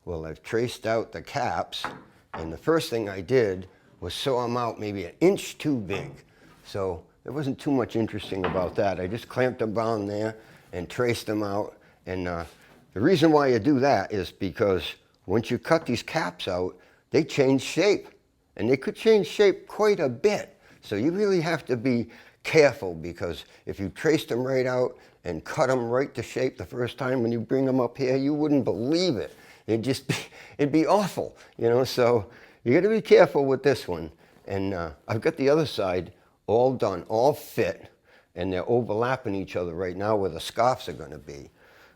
Well, I've traced out the caps, and the first thing I did was saw them out maybe an inch too big. So there wasn't too much interesting about that. I just clamped them down there and traced them out. And the reason why you do that is because once you cut these caps out, they change shape. And they could change shape quite a bit. So you really have to be careful, because if you traced them right out and cut them right to shape the first time, when you bring them up here, you wouldn't believe it. It'd be awful, you know. So you got to be careful with this one. And I've got the other side all done, all fit, and they're overlapping each other right now where the scarfs are going to be.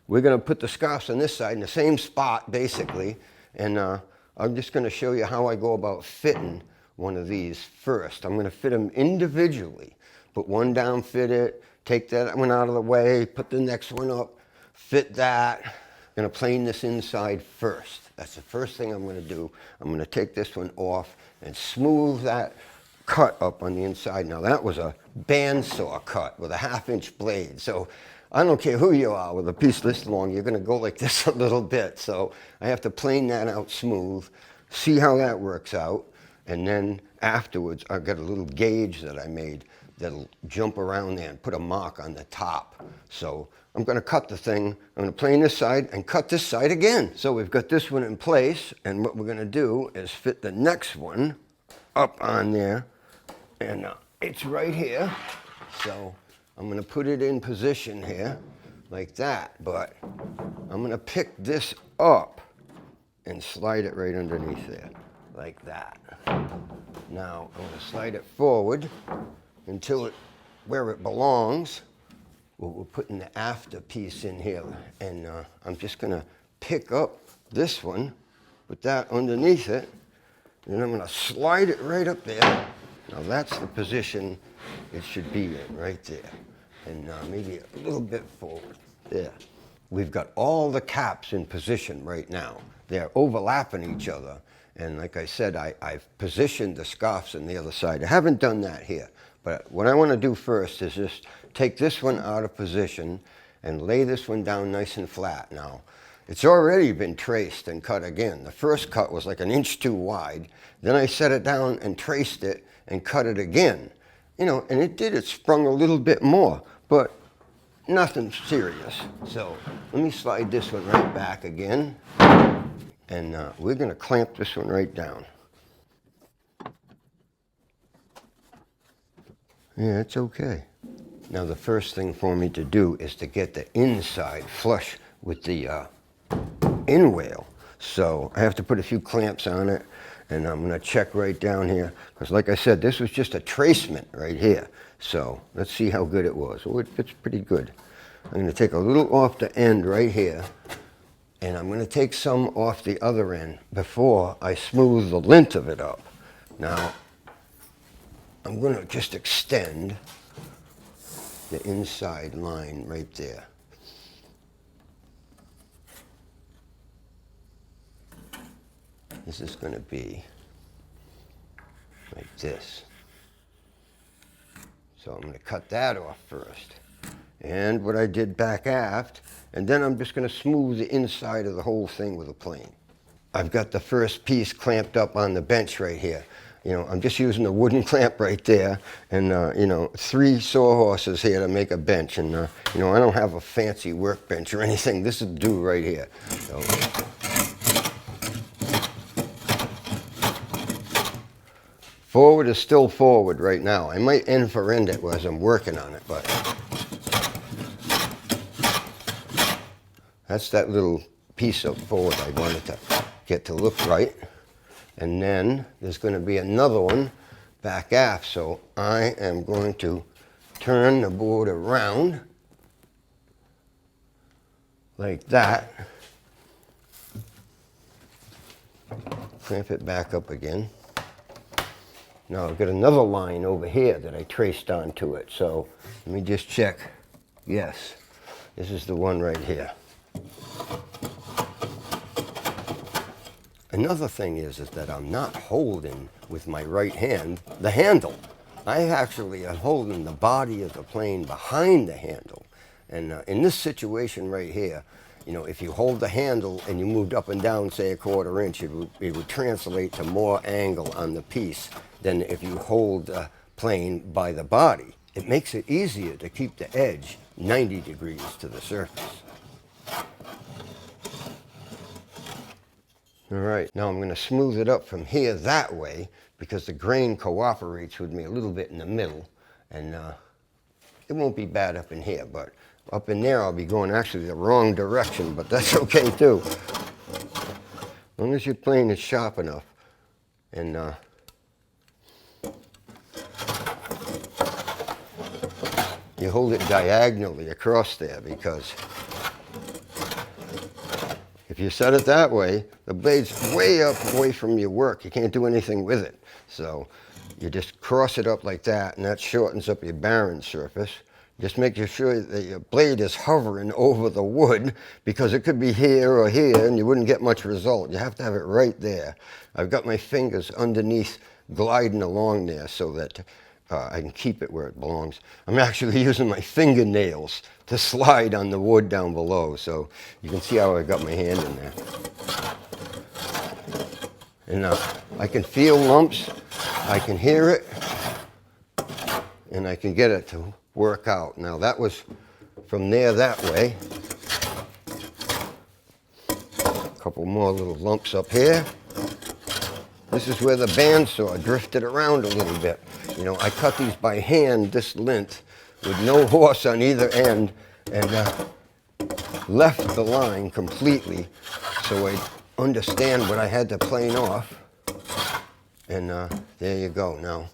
We're going to put the scarfs on this side in the same spot, basically, and I'm just going to show you how I go about fitting one of these first. I'm going to fit them individually. Put one down, fit it, take that one out of the way, put the next one up, fit that. I'm going to plane this inside first. That's the first thing I'm going to do. I'm going to take this one off and smooth that cut up on the inside. Now that was a bandsaw cut with a 1/2-inch blade. So I don't care who you are with a piece this long, you're going to go like this a little bit. So I have to plane that out smooth, see how that works out. And then afterwards, I've got a little gauge that I made that'll jump around there and put a mark on the top. So I'm going to cut the thing. I'm going to plane this side and cut this side again. So we've got this one in place, and what we're going to do is fit the next one up on there, and it's right here. So I'm going to put it in position here like that, but I'm going to pick this up and slide it right underneath there like that. Now I'm going to slide it forward until it where it belongs. Well, we're putting the after piece in here, and I'm just going to pick up this one, put that underneath it, and then I'm going to slide it right up there. Now that's the position it should be in, right there, and maybe a little bit forward there. We've got all the caps in position right now. They're overlapping each other, and like I said, I've positioned the scarfs on the other side. I haven't done that here. But what I want to do first is just take this one out of position and lay this one down nice and flat. Now, it's already been traced and cut again. The first cut was like an inch too wide. Then I set it down and traced it and cut it again. You know, and it sprung a little bit more, but nothing serious. So let me slide this one right back again. And we're going to clamp this one right down. Yeah, it's okay. Now the first thing for me to do is to get the inside flush with the in whale. So I have to put a few clamps on it, and I'm going to check right down here, because like I said, this was just a tracement right here. So let's see how good it was. Oh, it fits pretty good. I'm going to take a little off the end right here, and I'm going to take some off the other end before I smooth the length of it up. Now I'm going to just extend the inside line right there. This is going to be like this. So I'm going to cut that off first. And what I did back aft, and then I'm just going to smooth the inside of the whole thing with a plane. I've got the first piece clamped up on the bench right here. You know, I'm just using a wooden clamp right there, and you know, 3 sawhorses here to make a bench. And you know, I don't have a fancy workbench or anything. This will do right here. So, forward is still forward right now. I might end for end it as I'm working on it, but that's that little piece of forward I wanted to get to look right. And then there's going to be another one back aft. So I am going to turn the board around like that. Clamp it back up again. Now I've got another line over here that I traced onto it. So let me just check. Yes, this is the one right here. Another thing is that I'm not holding with my right hand the handle. I actually am holding the body of the plane behind the handle. And in this situation right here, You know, if you hold the handle and you moved up and down, say 1/4 inch, it would translate to more angle on the piece than if you hold the plane by the body. It makes it easier to keep the edge 90 degrees to the surface. All right, now I'm going to smooth it up from here that way because the grain cooperates with me a little bit in the middle, and it won't be bad up in here, but up in there I'll be going actually the wrong direction, but that's okay too. As long as your plane is sharp enough. And you hold it diagonally across there, because if you set it that way, the blade's way up away from your work. You can't do anything with it. So you just cross it up like that, and that shortens up your barren surface. Just make sure that your blade is hovering over the wood, because it could be here or here and you wouldn't get much result. You have to have it right there. I've got my fingers underneath gliding along there so that I can keep it where it belongs. I'm actually using my fingernails to slide on the wood down below, so you can see how I got my hand in there. And I can feel lumps, I can hear it, and I can get it to work out. Now that was from there that way. A couple more little lumps up here. This is where the bandsaw drifted around a little bit. You know, I cut these by hand this length with no horse on either end, and left the line completely so I'd understand what I had to plane off. And there you go. Now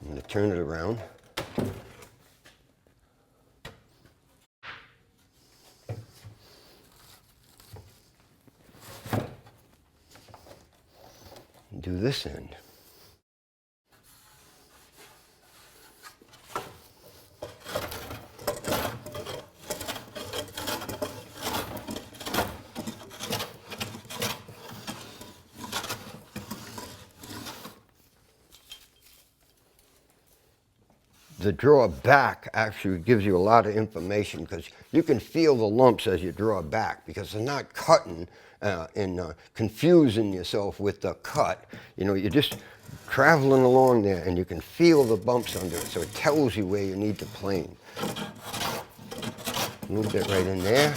I'm going to turn it around. Do this end. The draw back actually gives you a lot of information, because you can feel the lumps as you draw back, because they're not cutting and confusing yourself with the cut. You know, you're just traveling along there and you can feel the bumps under it, so it tells you where you need to plane. A little bit right in there.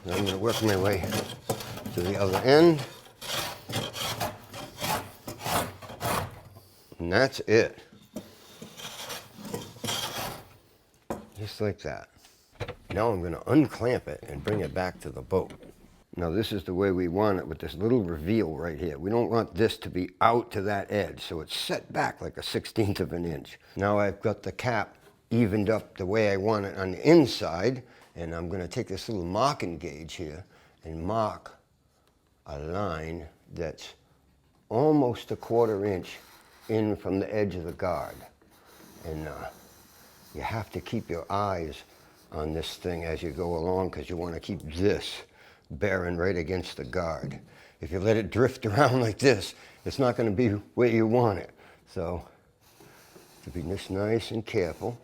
And I'm going to work my way to the other end. And that's it. Just like that. Now I'm going to unclamp it and bring it back to the boat. Now this is the way we want it, with this little reveal right here. We don't want this to be out to that edge, so it's set back like a 1/16 of an inch. Now I've got the cap evened up the way I want it on the inside, and I'm going to take this little marking gauge here and mark a line that's almost 1/4 inch in from the edge of the guard. And you have to keep your eyes on this thing as you go along, because you want to keep this bearing right against the guard. If you let it drift around like this, it's not going to be where you want it. So to be just nice and careful.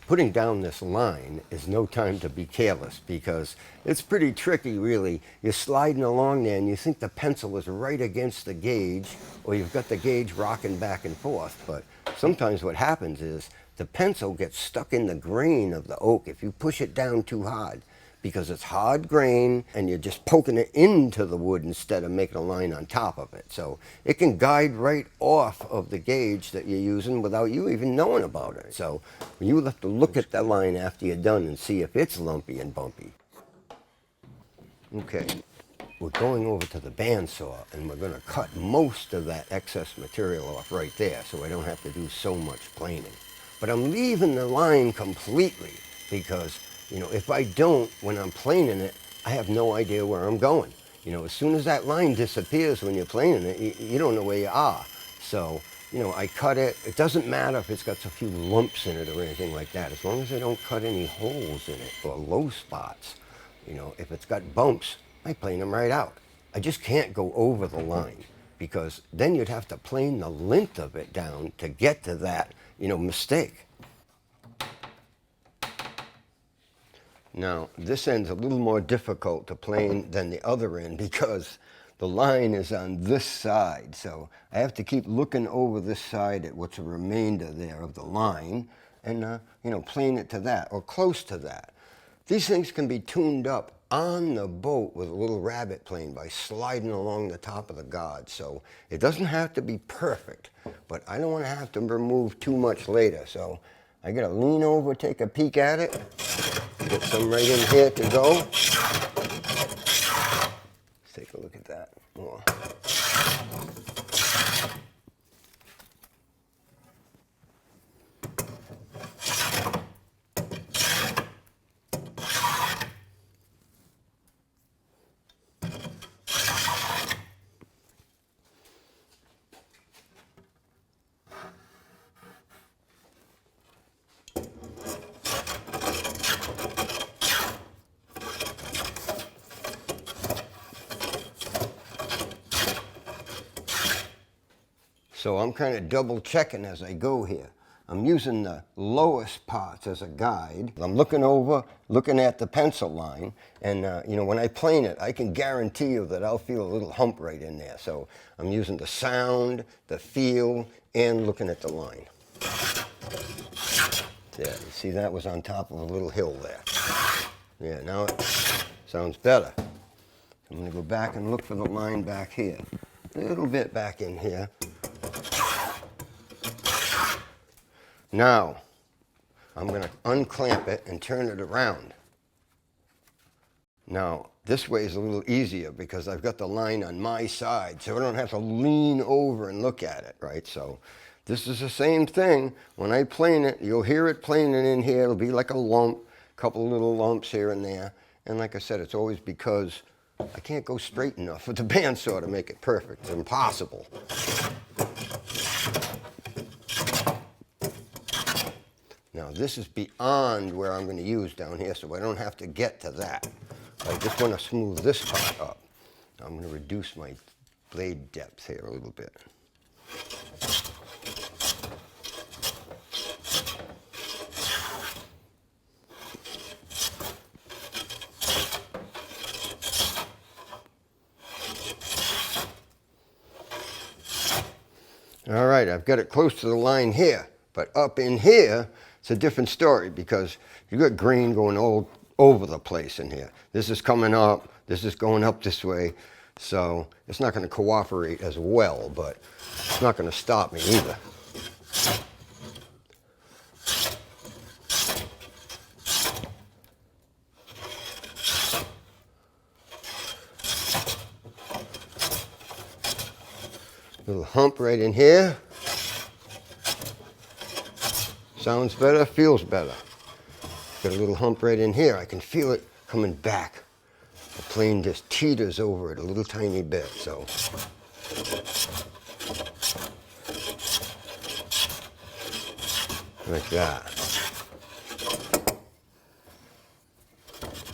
Putting down this line is no time to be careless, because it's pretty tricky, really. You're sliding along there and you think the pencil is right against the gauge, or you've got the gauge rocking back and forth. But sometimes what happens is the pencil gets stuck in the grain of the oak if you push it down too hard, because it's hard grain and you're just poking it into the wood instead of making a line on top of it. So it can guide right off of the gauge that you're using without you even knowing about it. So you have to look at that line after you're done and see if it's lumpy and bumpy. Okay, we're going over to the bandsaw, and we're going to cut most of that excess material off right there, so I don't have to do so much planing. But I'm leaving the line completely, because you know, if I don't, when I'm planing it, I have no idea where I'm going. You know, as soon as that line disappears when you're planing it, you don't know where you are. So, you know, I cut it. It doesn't matter if it's got a few lumps in it or anything like that, as long as I don't cut any holes in it or low spots. You know, if it's got bumps, I plane them right out. I just can't go over the line, because then you'd have to plane the length of it down to get to that, you know, mistake. Now, this end's a little more difficult to plane than the other end because the line is on this side. So I have to keep looking over this side at what's a remainder there of the line and, plane it to that or close to that. These things can be tuned up on the boat with a little rabbit plane by sliding along the top of the guard. So it doesn't have to be perfect, but I don't want to have to remove too much later. So I got to lean over, take a peek at it, get some right in here to go. Let's take a look at that more. So I'm kind of double checking as I go here. I'm using the lowest parts as a guide. I'm looking over, looking at the pencil line, and when I plane it, I can guarantee you that I'll feel a little hump right in there. So I'm using the sound, the feel, and looking at the line. Yeah, you see that was on top of a little hill there. Yeah, now it sounds better. I'm going to go back and look for the line back here. A little bit back in here. Now, I'm going to unclamp it and turn it around. Now, this way is a little easier because I've got the line on my side, so I don't have to lean over and look at it, right? So this is the same thing. When I plane it, you'll hear it planing in here. It'll be like a lump, a couple little lumps here and there. And like I said, it's always because I can't go straight enough with the bandsaw to make it perfect. It's impossible. Now this is beyond where I'm going to use down here, so I don't have to get to that. I just want to smooth this part up. I'm going to reduce my blade depth here a little bit. All right, I've got it close to the line here, but up in here, it's a different story because you've got grain going all over the place in here. This is coming up, this is going up this way, so it's not going to cooperate as well, but it's not going to stop me either. Little hump right in here. Sounds better, feels better. Got a little hump right in here. I can feel it coming back. The plane just teeters over it a little tiny bit, so. Like that.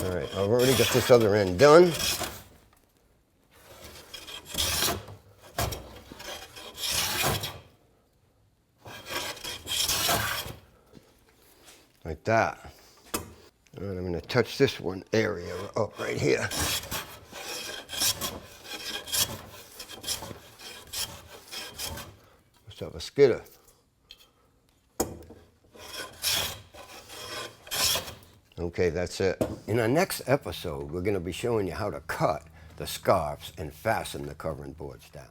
All right, I've already got this other end done. Like that. And I'm going to touch this one area up right here. Let's have a skidder. Okay, that's it. In our next episode, we're going to be showing you how to cut the scarves and fasten the covering boards down.